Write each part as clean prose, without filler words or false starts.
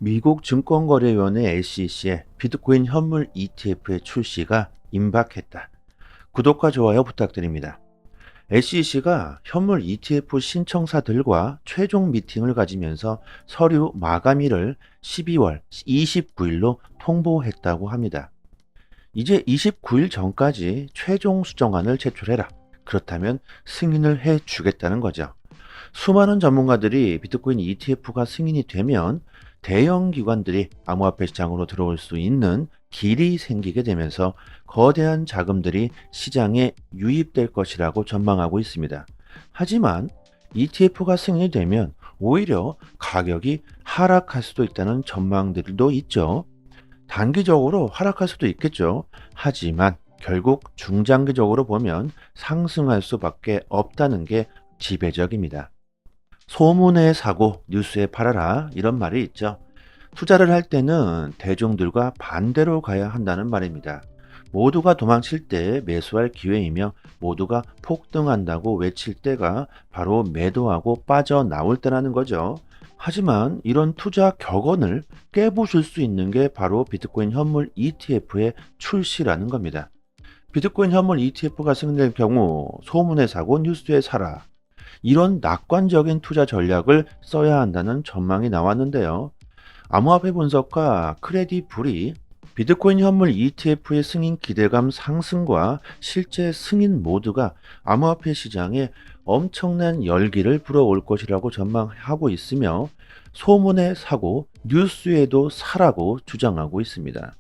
미국 증권거래위원회 SEC의 비트코인 현물 ETF의 출시가 임박했다. 구독과 좋아요 부탁드립니다. SEC가 현물 ETF 신청사들과 최종 미팅을 가지면서 서류 마감일을 12월 29일로 통보했다고 합니다. 이제 29일 전까지 최종 수정안을 제출해라. 그렇다면 승인을 해 주겠다는 거죠. 수많은 전문가들이 비트코인 ETF가 승인이 되면 대형 기관들이 암호화폐 시장으로 들어올 수 있는 길이 생기게 되면서 거대한 자금들이 시장에 유입될 것이라고 전망하고 있습니다. 하지만 ETF가 승인이 되면 오히려 가격이 하락할 수도 있다는 전망들도 있죠. 단기적으로 하락할 수도 있겠죠. 하지만 결국 중장기적으로 보면 상승할 수밖에 없다는 게 지배적입니다. 소문에 사고 뉴스에 팔아라 이런 말이 있죠. 투자를 할 때는 대중들과 반대로 가야 한다는 말입니다. 모두가 도망칠 때 매수할 기회이며 모두가 폭등한다고 외칠 때가 바로 매도하고 빠져나올 때라는 거죠. 하지만 이런 투자 격언을 깨부술 수 있는 게 바로 비트코인 현물 ETF의 출시라는 겁니다. 비트코인 현물 ETF가 승인될 경우 소문에 사고 뉴스에 사라. 이런 낙관적인 투자 전략을 써야 한다는 전망이 나왔는데요. 암호화폐 분석가 크레디불이 비트코인 현물 ETF의 승인 기대감 상승과 실제 승인 모두가 암호화폐 시장에 엄청난 열기를 불어올 것이라고 전망하고 있으며 소문에 사고 뉴스에도 사라고 주장하고 있습니다.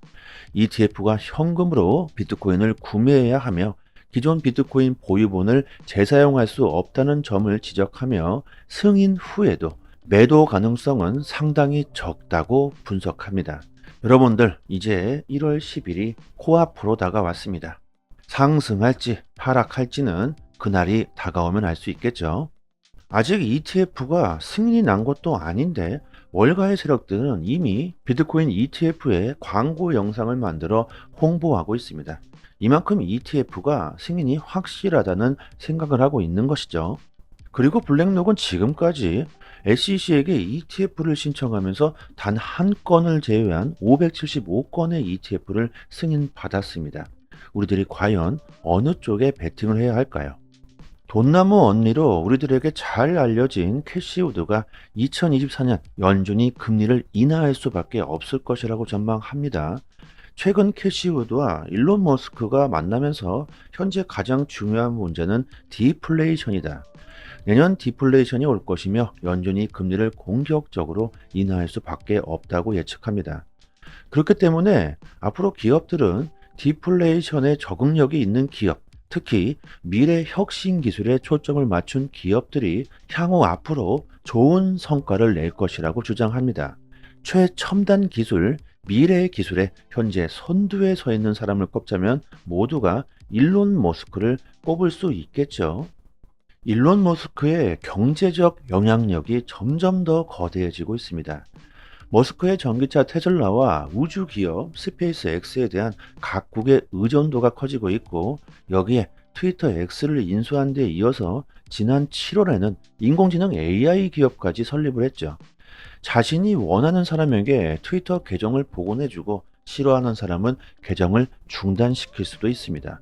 ETF가 현금으로 비트코인을 구매해야 하며 기존 비트코인 보유본을 재사용할 수 없다는 점을 지적하며 승인 후에도 매도 가능성은 상당히 적다고 분석합니다. 여러분들 이제 1월 10일이 코앞으로 다가왔습니다. 상승할지 하락할지는 그날이 다가오면 알 수 있겠죠. 아직 ETF가 승인이 난 것도 아닌데 월가의 세력들은 이미 비트코인 ETF의 광고 영상을 만들어 홍보하고 있습니다. 이만큼 ETF가 승인이 확실하다는 생각을 하고 있는 것이죠. 그리고 블랙록은 지금까지 SEC에게 ETF를 신청하면서 단 한 건을 제외한 575건의 ETF를 승인받았습니다. 우리들이 과연 어느 쪽에 베팅을 해야 할까요? 돈나무 언니로 우리들에게 잘 알려진 캐시우드가 2024년 연준이 금리를 인하할 수밖에 없을 것이라고 전망합니다. 최근 캐시우드와 일론 머스크가 만나면서 현재 가장 중요한 문제는 디플레이션이다. 내년 디플레이션이 올 것이며 연준이 금리를 공격적으로 인하할 수밖에 없다고 예측합니다. 그렇기 때문에 앞으로 기업들은 디플레이션에 적응력이 있는 기업, 특히 미래 혁신 기술에 초점을 맞춘 기업들이 향후 앞으로 좋은 성과를 낼 것이라고 주장합니다. 최첨단 기술, 미래의 기술에 현재 선두에 서 있는 사람을 꼽자면 모두가 일론 머스크를 꼽을 수 있겠죠. 일론 머스크의 경제적 영향력이 점점 더 거대해지고 있습니다. 머스크의 전기차 테슬라와 우주 기업 스페이스 X에 대한 각국의 의존도가 커지고 있고 여기에 트위터 X를 인수한 데 이어서 지난 7월에는 인공지능 AI 기업까지 설립을 했죠. 자신이 원하는 사람에게 트위터 계정을 복원해주고 싫어하는 사람은 계정을 중단시킬 수도 있습니다.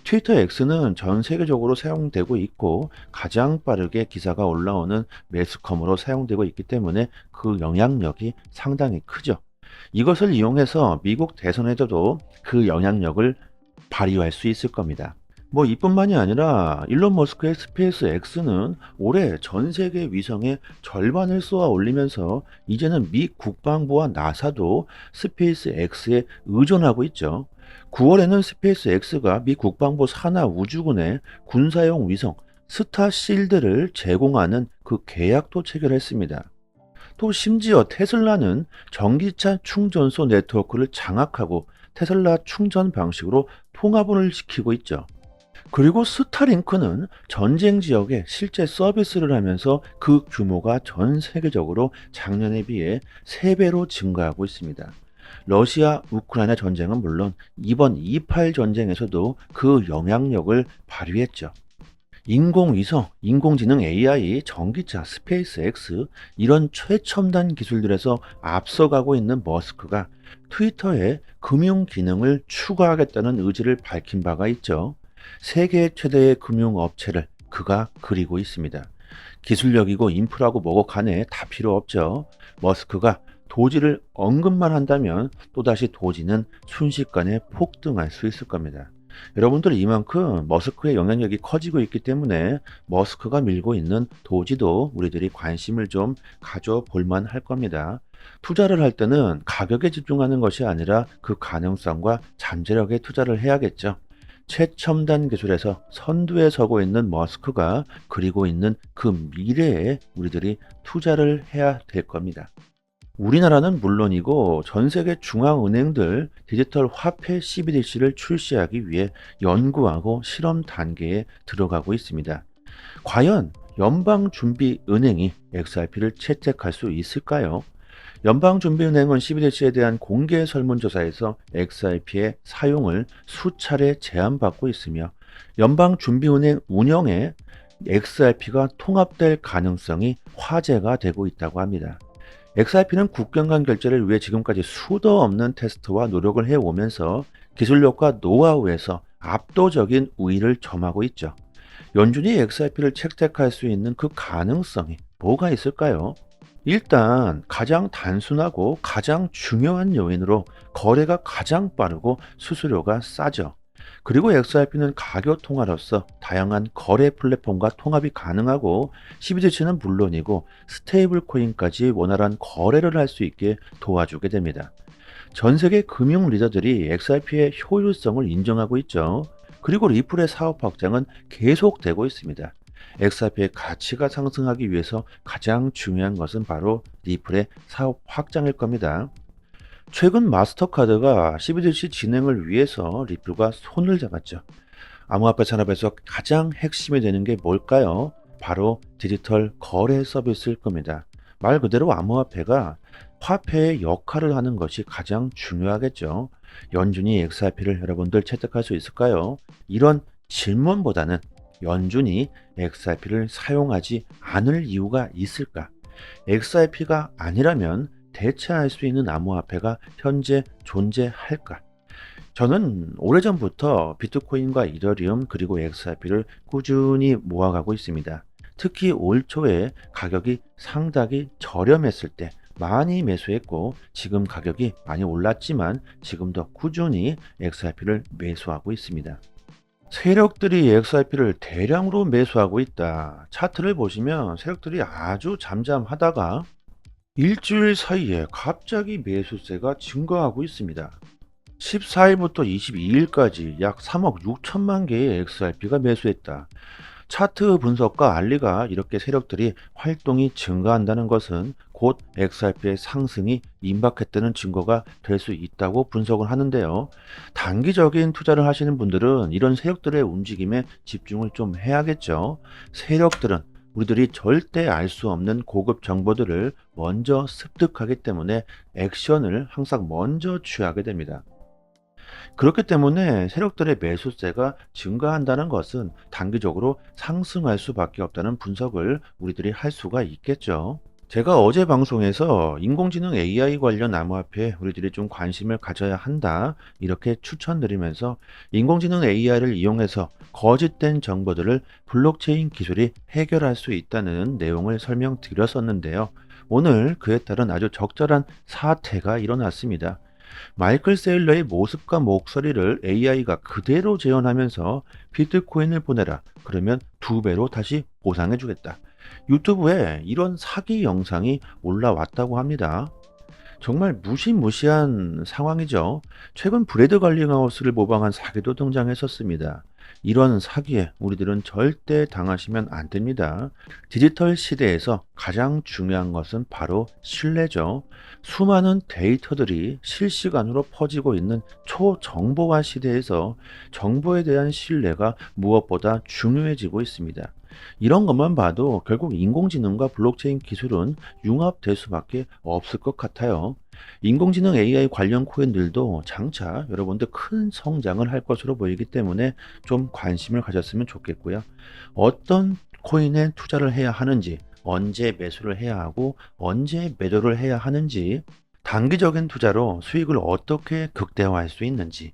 트위터 X는 전 세계적으로 사용되고 있고 가장 빠르게 기사가 올라오는 매스컴으로 사용되고 있기 때문에 그 영향력이 상당히 크죠. 이것을 이용해서 미국 대선에서도 그 영향력을 발휘할 수 있을 겁니다. 뭐 이뿐만이 아니라 일론 머스크의 스페이스 X는 올해 전 세계 위성의 절반을 쏘아 올리면서 이제는 미 국방부와 나사도 스페이스 X에 의존하고 있죠. 9월에는 스페이스 X가 미 국방부 산하 우주군에 군사용 위성 스타실드를 제공하는 그 계약도 체결했습니다. 또 심지어 테슬라는 전기차 충전소 네트워크를 장악하고 테슬라 충전 방식으로 통합을 시키고 있죠. 그리고 스타링크는 전쟁 지역에 실제 서비스를 하면서 그 규모가 전 세계적으로 작년에 비해 3배로 증가하고 있습니다. 러시아 우크라이나 전쟁은 물론 이번 28 전쟁에서도 그 영향력을 발휘했죠. 인공위성, 인공지능 AI, 전기차, 스페이스X 이런 최첨단 기술들에서 앞서가고 있는 머스크가 트위터에 금융 기능을 추가하겠다는 의지를 밝힌 바가 있죠. 세계 최대의 금융 업체를 그가 그리고 있습니다. 기술력이고 인프라고 뭐고 간에 다 필요 없죠. 머스크가 도지를 언급만 한다면 또다시 도지는 순식간에 폭등할 수 있을 겁니다. 여러분들 이만큼 머스크의 영향력이 커지고 있기 때문에 머스크가 밀고 있는 도지도 우리들이 관심을 좀 가져볼 만할 겁니다. 투자를 할 때는 가격에 집중하는 것이 아니라 그 가능성과 잠재력에 투자를 해야겠죠. 최첨단 기술에서 선두에 서고 있는 머스크가 그리고 있는 그 미래에 우리들이 투자를 해야 될 겁니다. 우리나라는 물론이고 전 세계 중앙은행들 디지털 화폐 CBDC를 출시하기 위해 연구하고 실험 단계에 들어가고 있습니다. 과연 연방준비은행이 XRP를 채택할 수 있을까요? 연방준비은행은 CBDC에 대한 공개 설문조사에서 XRP의 사용을 수차례 제안받고 있으며 연방준비은행 운영에 XRP가 통합될 가능성이 화제가 되고 있다고 합니다. XRP는 국경 간 결제를 위해 지금까지 수도 없는 테스트와 노력을 해오면서 기술력과 노하우에서 압도적인 우위를 점하고 있죠. 연준이 XRP를 채택할 수 있는 그 가능성이 뭐가 있을까요? 일단 가장 단순하고 가장 중요한 요인으로 거래가 가장 빠르고 수수료가 싸죠. 그리고 XRP는 가교 통화로서 다양한 거래 플랫폼과 통합이 가능하고 CBDC는 물론이고 스테이블 코인까지 원활한 거래를 할 수 있게 도와주게 됩니다. 전 세계 금융 리더들이 XRP의 효율성을 인정하고 있죠. 그리고 리플의 사업 확장은 계속되고 있습니다. XRP의 가치가 상승하기 위해서 가장 중요한 것은 바로 리플의 사업 확장일 겁니다. 최근 마스터카드가 CBDC 진행을 위해서 리플과 손을 잡았죠. 암호화폐 산업에서 가장 핵심이 되는 게 뭘까요? 바로 디지털 거래 서비스일 겁니다. 말 그대로 암호화폐가 화폐의 역할을 하는 것이 가장 중요하겠죠. 연준이 XRP를 여러분들 채택할 수 있을까요? 이런 질문보다는 연준이 XRP를 사용하지 않을 이유가 있을까? XRP가 아니라면 대체할 수 있는 암호화폐가 현재 존재할까? 저는 오래전부터 비트코인과 이더리움 그리고 XRP를 꾸준히 모아가고 있습니다. 특히 올 초에 가격이 상당히 저렴했을 때 많이 매수했고 지금 가격이 많이 올랐지만 지금도 꾸준히 XRP를 매수하고 있습니다. 세력들이 XRP를 대량으로 매수하고 있다. 차트를 보시면 세력들이 아주 잠잠하다가 일주일 사이에 갑자기 매수세가 증가하고 있습니다. 14일부터 22일까지 약 3억 6천만 개의 XRP가 매수했다. 차트 분석가 알리가 이렇게 세력들이 활동이 증가한다는 것은 곧 XRP의 상승이 임박했다는 증거가 될 수 있다고 분석을 하는데요. 단기적인 투자를 하시는 분들은 이런 세력들의 움직임에 집중을 좀 해야겠죠. 세력들은 우리들이 절대 알 수 없는 고급 정보들을 먼저 습득하기 때문에 액션을 항상 먼저 취하게 됩니다. 그렇기 때문에 세력들의 매수세가 증가한다는 것은 단기적으로 상승할 수밖에 없다는 분석을 우리들이 할 수가 있겠죠. 제가 어제 방송에서 인공지능 AI 관련 암호화폐에 우리들이 좀 관심을 가져야 한다 이렇게 추천드리면서 인공지능 AI를 이용해서 거짓된 정보들을 블록체인 기술이 해결할 수 있다는 내용을 설명드렸었는데요. 오늘 그에 따른 아주 적절한 사태가 일어났습니다. 마이클 세일러의 모습과 목소리를 AI가 그대로 재현하면서 비트코인을 보내라. 그러면 2배로 다시 보상해 주겠다. 유튜브에 이런 사기 영상이 올라왔다고 합니다. 정말 무시무시한 상황이죠. 최근 브래드 갈링하우스를 모방한 사기도 등장했었습니다. 이런 사기에 우리들은 절대 당하시면 안 됩니다. 디지털 시대에서 가장 중요한 것은 바로 신뢰죠. 수많은 데이터들이 실시간으로 퍼지고 있는 초정보화 시대에서 정보에 대한 신뢰가 무엇보다 중요해지고 있습니다. 이런 것만 봐도 결국 인공지능과 블록체인 기술은 융합될 수밖에 없을 것 같아요. 인공지능 AI 관련 코인들도 장차 여러분들 큰 성장을 할 것으로 보이기 때문에 좀 관심을 가졌으면 좋겠고요. 어떤 코인에 투자를 해야 하는지, 언제 매수를 해야 하고, 언제 매도를 해야 하는지, 단기적인 투자로 수익을 어떻게 극대화할 수 있는지,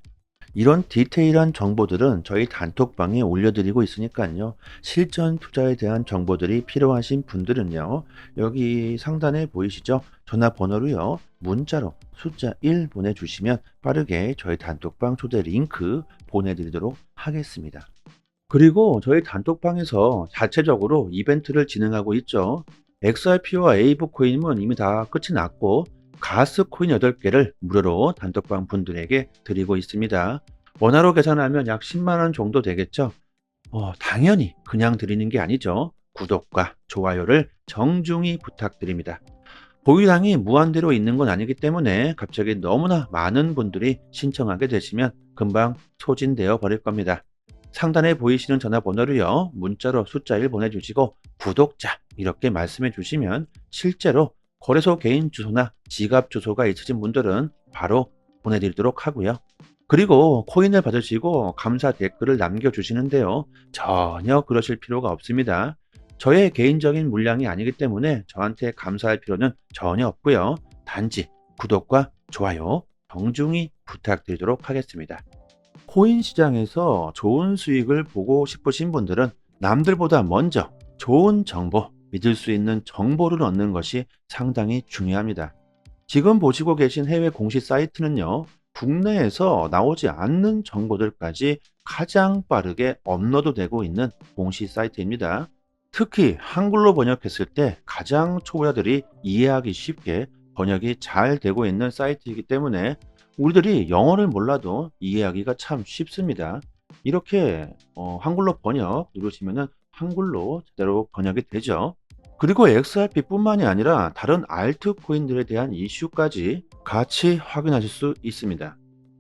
이런 디테일한 정보들은 저희 단톡방에 올려드리고 있으니까요. 실전 투자에 대한 정보들이 필요하신 분들은요. 여기 상단에 보이시죠? 전화번호로요. 문자로 숫자 1 보내주시면 빠르게 저희 단톡방 초대 링크 보내드리도록 하겠습니다. 그리고 저희 단톡방에서 자체적으로 이벤트를 진행하고 있죠. XRP와 에이브 코인은 이미 다 끝이 났고 가스 코인 8개를 무료로 단톡방 분들에게 드리고 있습니다. 원화로 계산하면 약 10만 원 정도 되겠죠. 당연히 그냥 드리는 게 아니죠. 구독과 좋아요를 정중히 부탁드립니다. 보유량이 무한대로 있는 건 아니기 때문에 갑자기 너무나 많은 분들이 신청하게 되시면 금방 소진되어 버릴 겁니다. 상단에 보이시는 전화번호로요. 문자로 숫자 1 보내주시고 구독자 이렇게 말씀해 주시면 실제로 거래소 개인 주소나 지갑 주소가 있으신 분들은 바로 보내드리도록 하고요. 그리고 코인을 받으시고 감사 댓글을 남겨주시는데요. 전혀 그러실 필요가 없습니다. 저의 개인적인 물량이 아니기 때문에 저한테 감사할 필요는 전혀 없고요. 단지 구독과 좋아요 정중히 부탁드리도록 하겠습니다. 코인 시장에서 좋은 수익을 보고 싶으신 분들은 남들보다 먼저 좋은 정보, 믿을 수 있는 정보를 얻는 것이 상당히 중요합니다. 지금 보시고 계신 해외 공시 사이트는요, 국내에서 나오지 않는 정보들까지 가장 빠르게 업로드되고 있는 공시 사이트입니다. 특히 한글로 번역했을 때 가장 초보자들이 이해하기 쉽게 번역이 잘 되고 있는 사이트이기 때문에 우리들이 영어를 몰라도 이해하기가 참 쉽습니다. 이렇게 한글로 번역 누르시면은 한글로 제대로 번역이 되죠. 그리고 XRP뿐만이 아니라 다른 알트코인들에 대한 이슈까지 같이 확인하실 수 있습니다.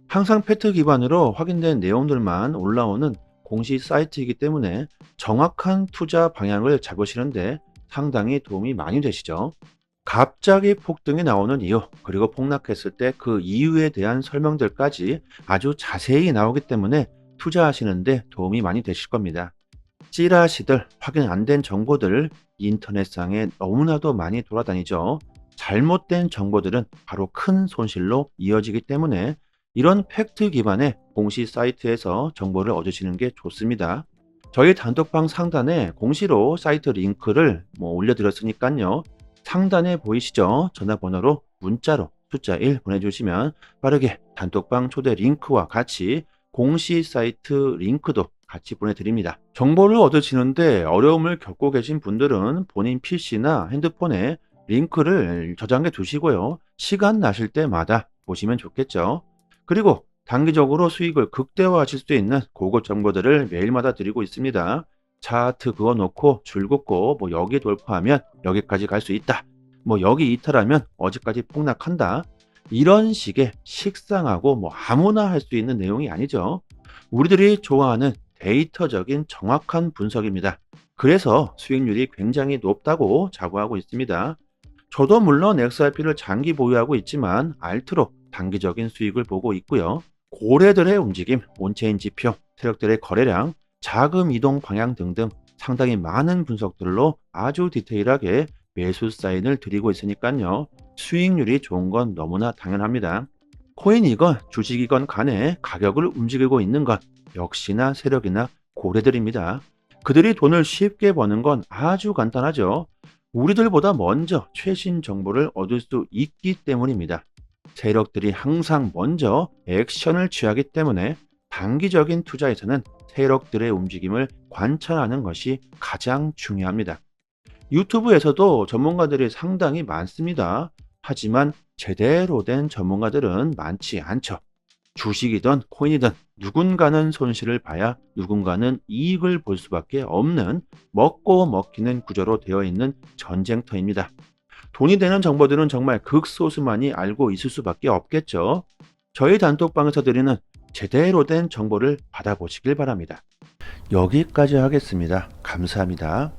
항상 팩트 기반으로 확인된 내용들만 올라오는 공시 사이트이기 때문에 정확한 투자 방향을 잡으시는데 상당히 도움이 많이 되시죠. 갑자기 폭등이 나오는 이유, 그리고 폭락했을 때 그 이유에 대한 설명들까지 아주 자세히 나오기 때문에 투자하시는데 도움이 많이 되실 겁니다. 찌라시들, 확인 안 된 정보들 인터넷상에 너무나도 많이 돌아다니죠. 잘못된 정보들은 바로 큰 손실로 이어지기 때문에 이런 팩트 기반의 공시 사이트에서 정보를 얻으시는 게 좋습니다. 저희 단톡방 상단에 공시로 사이트 링크를 올려드렸으니까요. 상단에 보이시죠? 전화번호로 문자로 숫자 1 보내주시면 빠르게 단톡방 초대 링크와 같이 공시 사이트 링크도 같이 보내드립니다. 정보를 얻으시는데 어려움을 겪고 계신 분들은 본인 PC나 핸드폰에 링크를 저장해 두시고요. 시간 나실 때마다 보시면 좋겠죠. 그리고 단기적으로 수익을 극대화하실 수 있는 고급 정보들을 매일마다 드리고 있습니다. 차트 그어놓고 줄 긋고 여기 돌파하면 여기까지 갈 수 있다. 여기 이탈하면 어디까지 폭락한다. 이런 식의 식상하고 아무나 할 수 있는 내용이 아니죠. 우리들이 좋아하는 데이터적인 정확한 분석입니다. 그래서 수익률이 굉장히 높다고 자부하고 있습니다. 저도 물론 XRP를 장기 보유하고 있지만 알트로 단기적인 수익을 보고 있고요. 고래들의 움직임, 온체인 지표, 세력들의 거래량, 자금 이동 방향 등등 상당히 많은 분석들로 아주 디테일하게 매수 사인을 드리고 있으니까요. 수익률이 좋은 건 너무나 당연합니다. 코인이건 주식이건 간에 가격을 움직이고 있는 것 역시나 세력이나 고래들입니다. 그들이 돈을 쉽게 버는 건 아주 간단하죠. 우리들보다 먼저 최신 정보를 얻을 수 있기 때문입니다. 세력들이 항상 먼저 액션을 취하기 때문에 단기적인 투자에서는 세력들의 움직임을 관찰하는 것이 가장 중요합니다. 유튜브에서도 전문가들이 상당히 많습니다. 하지만 제대로 된 전문가들은 많지 않죠. 주식이든 코인이든 누군가는 손실을 봐야 누군가는 이익을 볼 수밖에 없는 먹고 먹히는 구조로 되어 있는 전쟁터입니다. 돈이 되는 정보들은 정말 극소수만이 알고 있을 수밖에 없겠죠. 저희 단톡방에서 드리는 제대로 된 정보를 받아보시길 바랍니다. 여기까지 하겠습니다. 감사합니다.